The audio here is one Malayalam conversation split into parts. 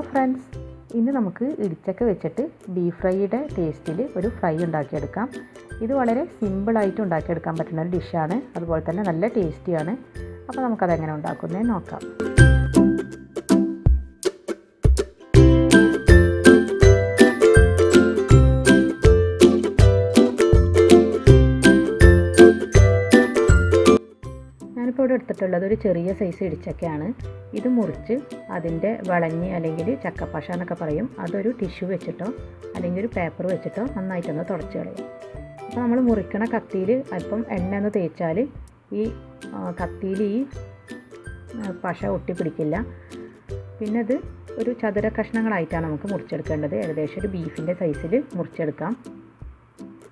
ഹലോ ഫ്രണ്ട്സ്, ഇന്ന് നമുക്ക് ഇടിച്ചക്ക വെച്ചിട്ട് ബീഫ് ഫ്രൈയുടെ ടേസ്റ്റിൽ ഒരു ഫ്രൈ ഉണ്ടാക്കിയെടുക്കാം. ഇത് വളരെ സിമ്പിളായിട്ട് ഉണ്ടാക്കിയെടുക്കാൻ പറ്റുന്ന ഒരു ഡിഷാണ്. അതുപോലെ തന്നെ നല്ല ടേസ്റ്റിയാണ്. അപ്പോൾ നമുക്കതെങ്ങനെ ഉണ്ടാക്കുന്നത് നോക്കാം. ഞാനിപ്പോൾ ഇവിടെ എടുത്തിട്ടുള്ളത് ഒരു ചെറിയ സൈസ് ഇടിച്ചക്കയാണ്. ഇത് മുറിച്ച് അതിൻ്റെ വളഞ്ഞ് അല്ലെങ്കിൽ ചക്കപ്പാശ എന്നൊക്കെ പറയും, അതൊരു ടിഷ്യൂ വെച്ചിട്ടോ അല്ലെങ്കിൽ ഒരു പേപ്പർ വെച്ചിട്ടോ നന്നായിട്ടൊന്ന് തുടച്ച് കളയും. അപ്പോൾ നമ്മൾ മുറിക്കണ കത്തിയിൽ അല്പം എണ്ണ ഒന്ന് തേച്ചാൽ ഈ കത്തിയിൽ ഈ പശ ഒട്ടിപ്പിടിക്കില്ല. പിന്നെ അത് ഒരു ചതുര കഷ്ണങ്ങളായിട്ടാണ് നമുക്ക് മുറിച്ചെടുക്കേണ്ടത്. ഏകദേശം ഒരു ബീഫിൻ്റെ സൈസിൽ മുറിച്ചെടുക്കാം.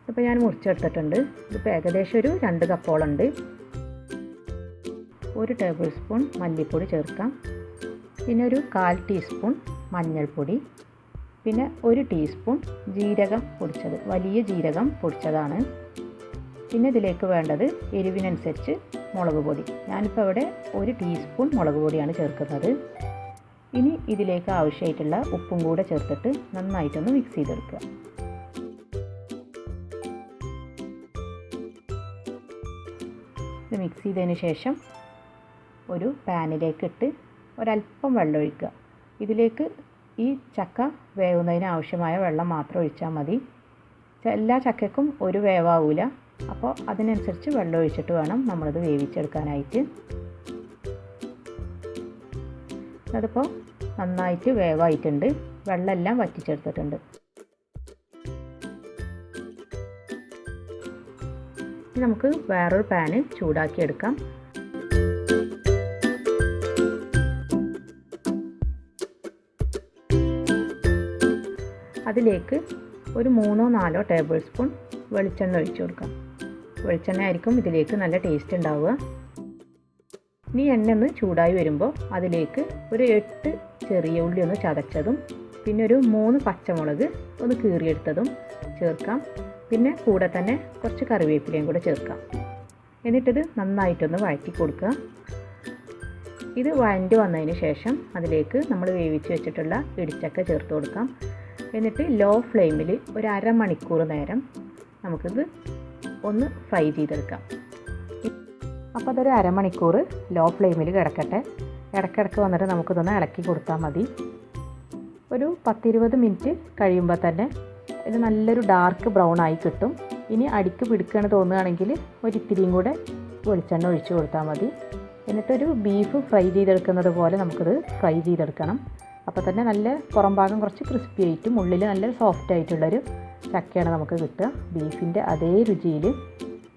അപ്പോൾ ഞാൻ മുറിച്ചെടുത്തിട്ടുണ്ട്. ഇതിപ്പോൾ ഏകദേശം ഒരു 2 കപ്പോളുണ്ട്. 1 ടേബിൾ സ്പൂൺ മല്ലിപ്പൊടി ചേർക്കാം. പിന്നെ ഒരു 1/4 ടീസ്പൂൺ മഞ്ഞൾപ്പൊടി. പിന്നെ 1 ടീസ്പൂൺ ജീരകം പൊടിച്ചത്, വലിയ ജീരകം പൊടിച്ചതാണ്. പിന്നെ ഇതിലേക്ക് വേണ്ടത് എരിവിനനുസരിച്ച് മുളക് പൊടി. ഞാനിപ്പോൾ ഇവിടെ 1 ടീസ്പൂൺ മുളക് പൊടിയാണ് ചേർക്കുന്നത്. ഇനി ഇതിലേക്ക് ആവശ്യമായിട്ടുള്ള ഉപ്പും കൂടെ ചേർത്തിട്ട് നന്നായിട്ടൊന്ന് മിക്സ് ചെയ്തെടുക്കുക. ഇത് മിക്സ് ചെയ്തതിന് ശേഷം ഒരു പാനിലേക്ക് ഇട്ട് ഒരല്പം വെള്ളം ഒഴിക്കുക. ഇതിലേക്ക് ഈ ചക്ക വേവുന്നതിന് ആവശ്യമായ വെള്ളം മാത്രം ഒഴിച്ചാൽ മതി. എല്ലാ ചക്കയ്ക്കും ഒരു വേവാവില്ല. അപ്പോൾ അതിനനുസരിച്ച് വെള്ളം ഒഴിച്ചിട്ട് വേണം നമ്മളിത് വേവിച്ചെടുക്കാനായിട്ട്. അതിപ്പോൾ നന്നായിട്ട് വേവായിട്ടുണ്ട്. വെള്ളമെല്ലാം വറ്റിച്ചെടുത്തിട്ടുണ്ട്. ഇനി നമുക്ക് വേറൊരു പാന് ചൂടാക്കിയെടുക്കാം. അതിലേക്ക് ഒരു 3-4 ടേബിൾ സ്പൂൺ വെളിച്ചെണ്ണ ഒഴിച്ചു കൊടുക്കാം. വെളിച്ചെണ്ണ ആയിരിക്കും ഇതിലേക്ക് നല്ല ടേസ്റ്റ് ഉണ്ടാവുക. ഇനി എണ്ണ ഒന്ന് ചൂടായി വരുമ്പോൾ അതിലേക്ക് ഒരു 8 ചെറിയ ഉള്ളി ഒന്ന് ചതച്ചതും പിന്നെ ഒരു 3 പച്ചമുളക് ഒന്ന് കീറിയെടുത്തതും ചേർക്കാം. പിന്നെ കൂടെ തന്നെ കുറച്ച് കറിവേപ്പിലയും കൂടെ ചേർക്കാം. എന്നിട്ടിത് നന്നായിട്ടൊന്ന് വഴറ്റി കൊടുക്കുക. ഇത് വഴണ്ടി വന്നതിന് ശേഷം അതിലേക്ക് നമ്മൾ വേവിച്ച് വെച്ചിട്ടുള്ള ഇടിച്ചക്ക ചേർത്ത് കൊടുക്കാം. എന്നിട്ട് ലോ ഫ്ലെയിമിൽ ഒരു അരമണിക്കൂർ നേരം നമുക്കിത് ഒന്ന് ഫ്രൈ ചെയ്തെടുക്കാം. അപ്പോൾ അതൊരു അരമണിക്കൂർ ലോ ഫ്ലെയിമിൽ കിടക്കട്ടെ. ഇടയ്ക്കിടയ്ക്ക് വന്നിട്ട് നമുക്കിതൊന്ന് ഇളക്കി കൊടുത്താൽ മതി. ഒരു 10-20 മിനിറ്റ് കഴിയുമ്പോൾ തന്നെ ഇത് നല്ലൊരു ഡാർക്ക് ബ്രൗൺ ആയി കിട്ടും. ഇനി അടിക്ക് പിടിക്കുകയാണ് തോന്നുകയാണെങ്കിൽ ഒരിത്തിരിയും കൂടെ വെളിച്ചെണ്ണ ഒഴിച്ച് കൊടുത്താൽ മതി. എന്നിട്ടൊരു ബീഫ് ഫ്രൈ ചെയ്തെടുക്കുന്നത് പോലെ നമുക്കിത് ഫ്രൈ ചെയ്തെടുക്കണം. അപ്പോൾ തന്നെ നല്ല പുറം ഭാഗം കുറച്ച് ക്രിസ്പി ആയിട്ടും ഉള്ളിൽ നല്ല സോഫ്റ്റ് ആയിട്ടുള്ളൊരു ചക്കയാണ് നമുക്ക് കിട്ടുക, ബീഫിൻ്റെ അതേ രുചിയിൽ.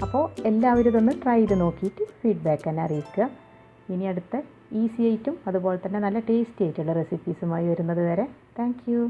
അപ്പോൾ എല്ലാവരും ഇതൊന്ന് ട്രൈ ചെയ്ത് നോക്കിയിട്ട് ഫീഡ്ബാക്ക് തന്നെ അറിയിക്കുക. ഇനി അടുത്ത ഈസി ആയിട്ടും അതുപോലെ തന്നെ നല്ല ടേസ്റ്റി ആയിട്ടുള്ള റെസിപ്പീസുമായി വരുന്നത് വരെ താങ്ക് യു.